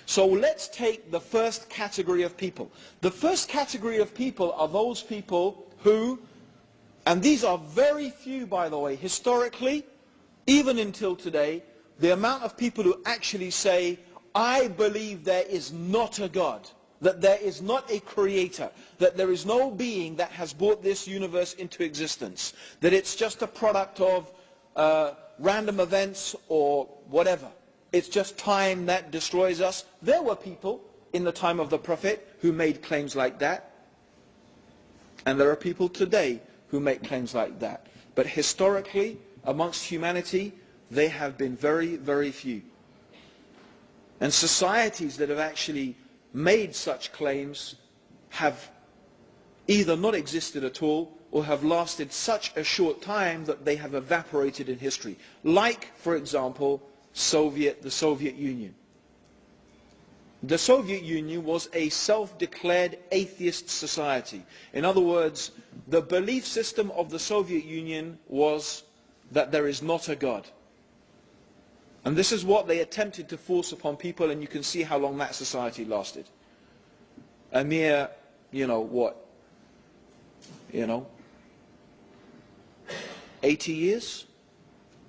So let's take the first category of people. The first category of people are those people who, and these are very few by the way, historically, even until today, the amount of people who actually say, I believe there is not a God, that there is not a creator, that there is no being that has brought this universe into existence, that it's just a product of random events or whatever. It's just time that destroys us. There were people in the time of the Prophet who made claims like that. And there are people today who make claims like that. But historically, amongst humanity, they have been very, very few. And societies that have actually made such claims have either not existed at all or have lasted such a short time that they have evaporated in history. Like, for example, the Soviet Union. The Soviet Union was a self-declared atheist society. In other words, the belief system of the Soviet Union was that there is not a God. And this is what they attempted to force upon people, and you can see how long that society lasted. A mere, 80 years?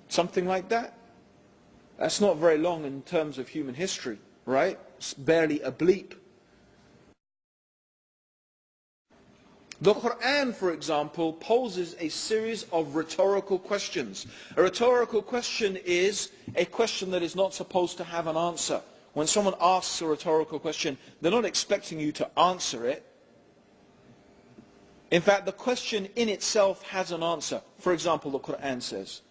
Something like that? That's not very long in terms of human history, right? It's barely a bleep. The Quran, for example, poses a series of rhetorical questions. A rhetorical question is a question that is not supposed to have an answer. When someone asks a rhetorical question, they're not expecting you to answer it. In fact, the question in itself has an answer. For example, the Quran says,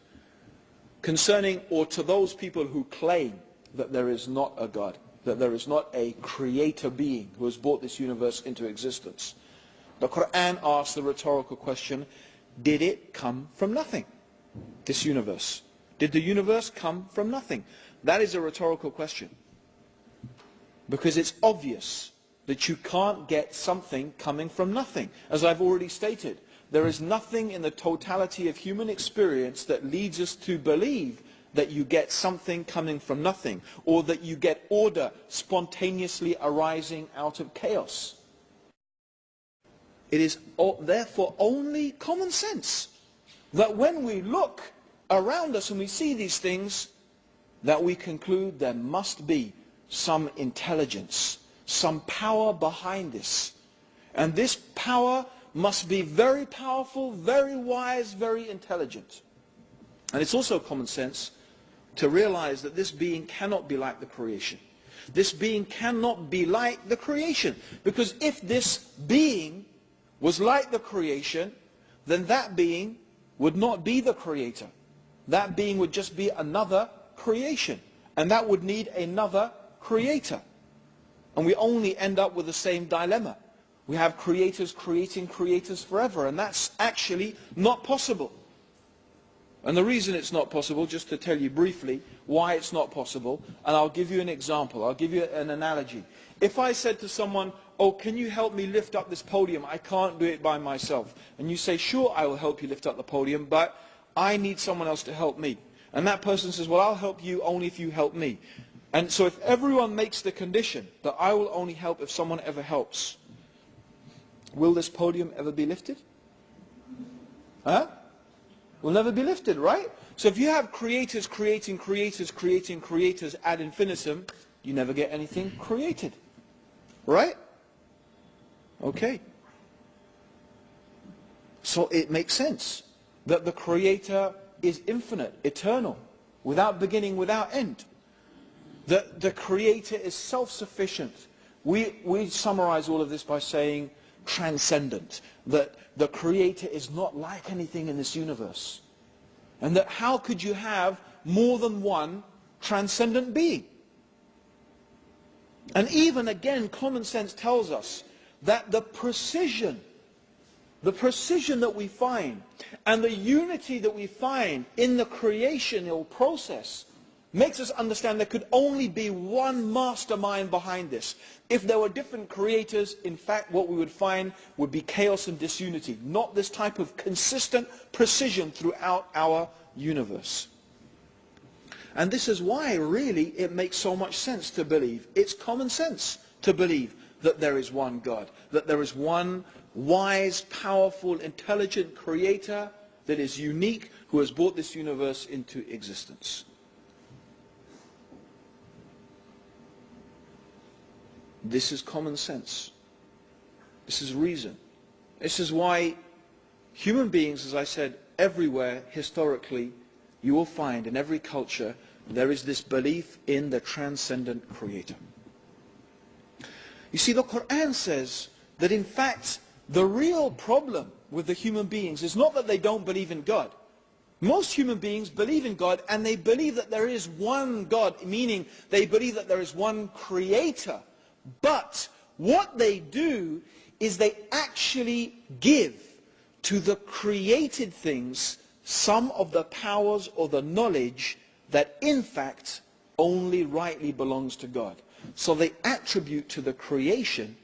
concerning or to those people who claim that there is not a God, that there is not a creator being who has brought this universe into existence. The Quran asks the rhetorical question, did it come from nothing, this universe? Did the universe come from nothing? That is a rhetorical question. Because it's obvious that you can't get something coming from nothing. As I've already stated, there is nothing in the totality of human experience that leads us to believe that you get something coming from nothing, or that you get order spontaneously arising out of chaos. It is therefore only common sense that when we look around us and we see these things, that we conclude there must be some intelligence, some power behind this. And this power must be very powerful, very wise, very intelligent. And it's also common sense to realize that this being cannot be like the creation. This being cannot be like the creation. Because if this being was like the creation, then that being would not be the creator. That being would just be another creation. And that would need another creator. And we only end up with the same dilemma. We have creators creating creators forever, and that's actually not possible. And the reason it's not possible, just to tell you briefly why it's not possible, and I'll give you an example, I'll give you an analogy. If I said to someone, oh, can you help me lift up this podium? I can't do it by myself. And you say, sure, I will help you lift up the podium, but I need someone else to help me. And that person says, well, I'll help you only if you help me. And so if everyone makes the condition that I will only help if someone ever helps, will this podium ever be lifted? Huh? Will never be lifted, right? So if you have creators creating creators creating creators ad infinitum, you never get anything created. Right? Okay. So it makes sense that the creator is infinite, eternal, without beginning, without end. The creator is self-sufficient. We summarize all of this by saying transcendent, that the creator is not like anything in this universe. And that how could you have more than one transcendent being? And even again, common sense tells us that the precision that we find and the unity that we find in the creational process makes us understand there could only be one mastermind behind this. If there were different creators, in fact, what we would find would be chaos and disunity, not this type of consistent precision throughout our universe. And this is why, really, it makes so much sense to believe. It's common sense to believe that there is one God, that there is one wise, powerful, intelligent creator that is unique, who has brought this universe into existence. This is common sense. This is reason. This is why human beings, as I said, everywhere, historically, you will find in every culture, there is this belief in the transcendent creator. You see, the Quran says that in fact, the real problem with the human beings is not that they don't believe in God. Most human beings believe in God, and they believe that there is one God, meaning they believe that there is one creator. But what they do is they actually give to the created things some of the powers or the knowledge that in fact only rightly belongs to God. So they attribute to the creation,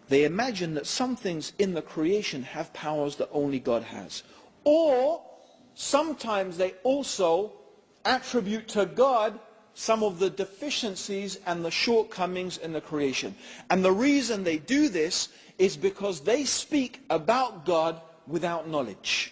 they imagine that some things in the creation have powers that only God has. Or sometimes they also attribute to God some of the deficiencies and the shortcomings in the creation. And the reason they do this is because they speak about God without knowledge.